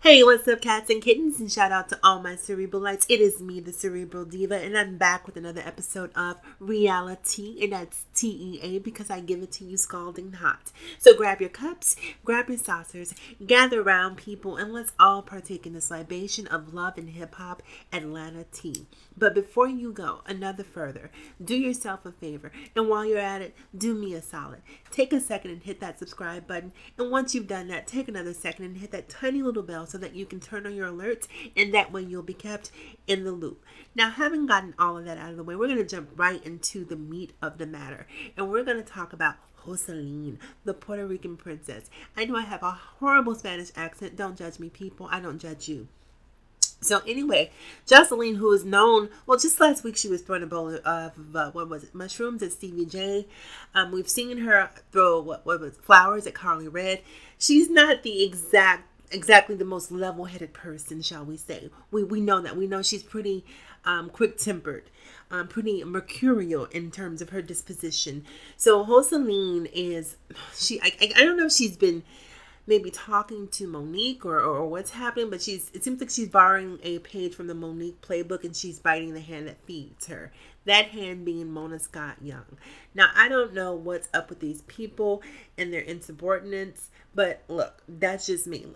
Hey, what's up, cats and kittens? And shout out to all my cerebralites. It is me, the Cerebral Diva, and I'm back with another episode of RealiTEA, and that's TEA because I give it to you scalding hot. So grab your cups, grab your saucers, gather around, people, and let's all partake in this libation of love and hip-hop Atlanta tea. But before you go another further, do yourself a favor, and while you're at it, do me a solid. Take a second and hit that subscribe button, and once you've done that, take another second and hit that tiny little bell so that you can turn on your alerts, and that way you'll be kept in the loop. Now, having gotten all of that out of the way, we're going to jump right into the meat of the matter, and we're going to talk about Joseline, the Puerto Rican princess. I know I have a horrible Spanish accent. Don't judge me, people. I don't judge you. So anyway, Joseline, who is known, well, just last week she was throwing a bowl of, mushrooms at Stevie J. We've seen her throw, flowers at Carly Red. She's not the exactly the most level-headed person, shall we say. We know that. We know she's pretty quick-tempered, pretty mercurial in terms of her disposition. So Joseline is, I don't know if she's been maybe talking to Monique or what's happening, but it seems like she's borrowing a page from the Monique playbook and she's biting the hand that feeds her. That hand being Mona Scott Young. Now, I don't know what's up with these people and their insubordinates, but look, that's just me.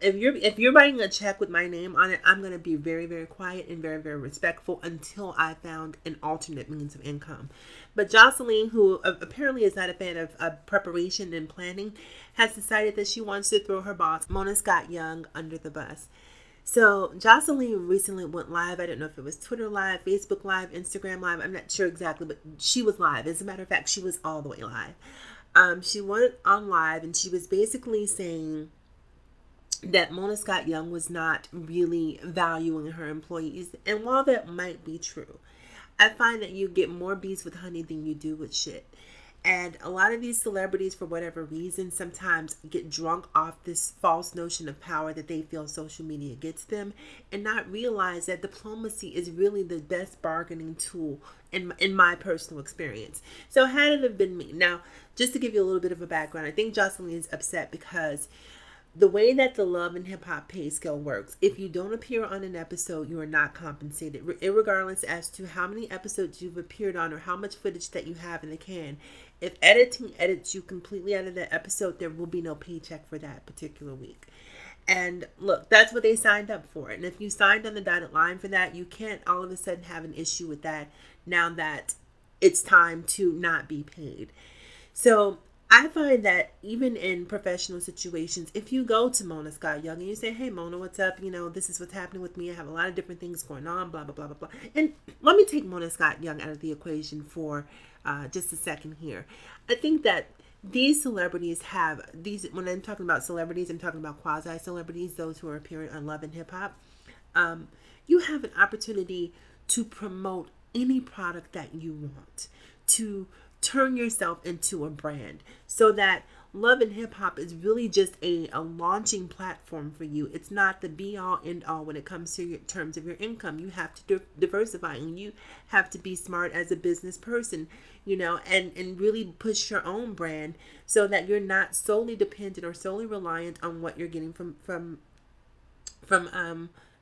If you're writing a check with my name on it, I'm going to be very, very quiet and very, very respectful until I found an alternate means of income. But Joseline, who apparently is not a fan of preparation and planning, has decided that she wants to throw her boss, Mona Scott Young, under the bus. So Joseline recently went live. I don't know if it was Twitter live, Facebook live, Instagram live. I'm not sure exactly, but she was live. As a matter of fact, she was all the way live. She went on live and she was basically saying that Mona Scott Young was not really valuing her employees. And while that might be true, I find that you get more bees with honey than you do with shit. And a lot of these celebrities, for whatever reason, sometimes get drunk off this false notion of power that they feel social media gets them, and not realize that diplomacy is really the best bargaining tool in my personal experience. So had it have been me. Now, just to give you a little bit of a background, I think Joseline is upset because the way that the love and hip hop pay scale works, if you don't appear on an episode, you are not compensated, irregardless as to how many episodes you've appeared on or how much footage that you have in the can. If editing edits you completely out of that episode, there will be no paycheck for that particular week. And look, that's what they signed up for. And if you signed on the dotted line for that, you can't all of a sudden have an issue with that now that it's time to not be paid. So I find that even in professional situations, if you go to Mona Scott Young and you say, hey, Mona, what's up? You know, this is what's happening with me. I have a lot of different things going on, blah, blah, blah, blah, blah. And let me take Mona Scott Young out of the equation for just a second here. I think that these celebrities have these, when I'm talking about celebrities, I'm talking about quasi-celebrities, those who are appearing on Love and Hip Hop. You have an opportunity to promote any product that you want, to turn yourself into a brand, so that Love and Hip Hop is really just a launching platform for you. It's not the be all end all when it comes to your terms of your income. You have to diversify, and you have to be smart as a business person, you know, and really push your own brand so that you're not solely dependent or solely reliant on what you're getting from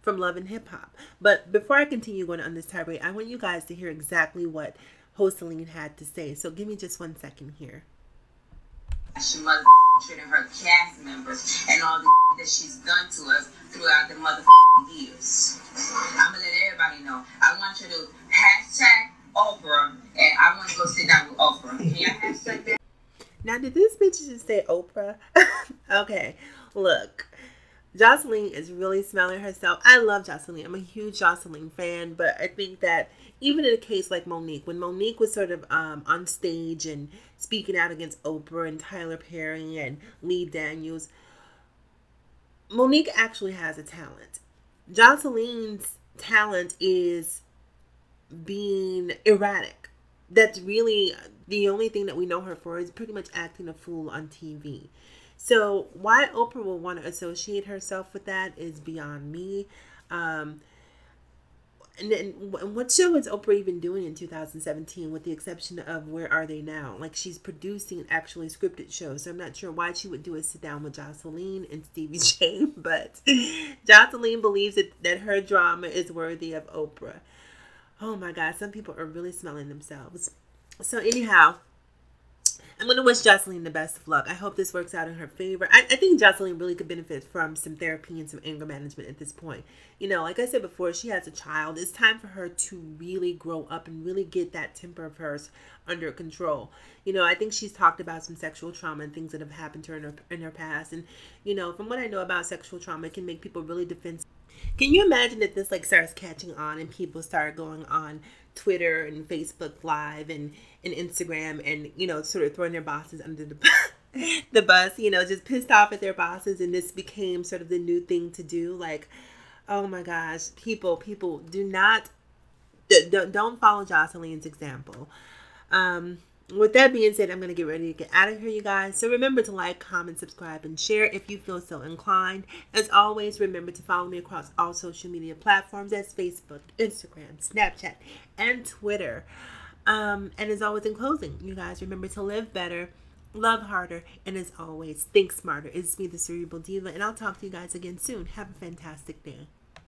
Love and Hip Hop. But before I continue going on this tirade, I want you guys to hear exactly what Joseline had to say. So give me just 1 second here. She mother treating her cast members and all the that she's done to us throughout the years. I'm gonna let everybody know. I want you to hashtag Oprah, and I want to go sit down with Oprah. Can you hashtag that? Now, did this bitch just say Oprah? Okay, look. Joseline is really smelling herself. I love Joseline. I'm a huge Joseline fan, but I think that even in a case like Monique, when Monique was sort of on stage and speaking out against Oprah and Tyler Perry and Lee Daniels, Monique actually has a talent. Joseline's talent is being erratic. That's really the only thing that we know her for, is pretty much acting a fool on TV. So why Oprah will want to associate herself with that is beyond me. And then what show is Oprah even doing in 2017 with the exception of Where Are They Now? Like, she's producing actually scripted shows. So I'm not sure why she would do a sit down with Joseline and Stevie J, but Joseline believes that her drama is worthy of Oprah. Oh my God, some people are really smelling themselves. So anyhow, I'm going to wish Joseline the best of luck. I hope this works out in her favor. I think Joseline really could benefit from some therapy and some anger management at this point. You know, like I said before, she has a child. It's time for her to really grow up and really get that temper of hers under control. You know, I think she's talked about some sexual trauma and things that have happened to her in her past. And, you know, from what I know about sexual trauma, it can make people really defensive. Can you imagine if this like starts catching on and people start going on Twitter and Facebook Live and Instagram and, you know, sort of throwing their bosses under the bus, you know, just pissed off at their bosses, and this became sort of the new thing to do? Like, oh my gosh, people don't follow Joseline's example. With that being said, I'm going to get ready to get out of here, you guys. So remember to like, comment, subscribe, and share if you feel so inclined. As always, remember to follow me across all social media platforms. That's Facebook, Instagram, Snapchat, and Twitter. And as always, in closing, you guys, remember to live better, love harder, and as always, think smarter. It's me, the Cerebral Diva, and I'll talk to you guys again soon. Have a fantastic day.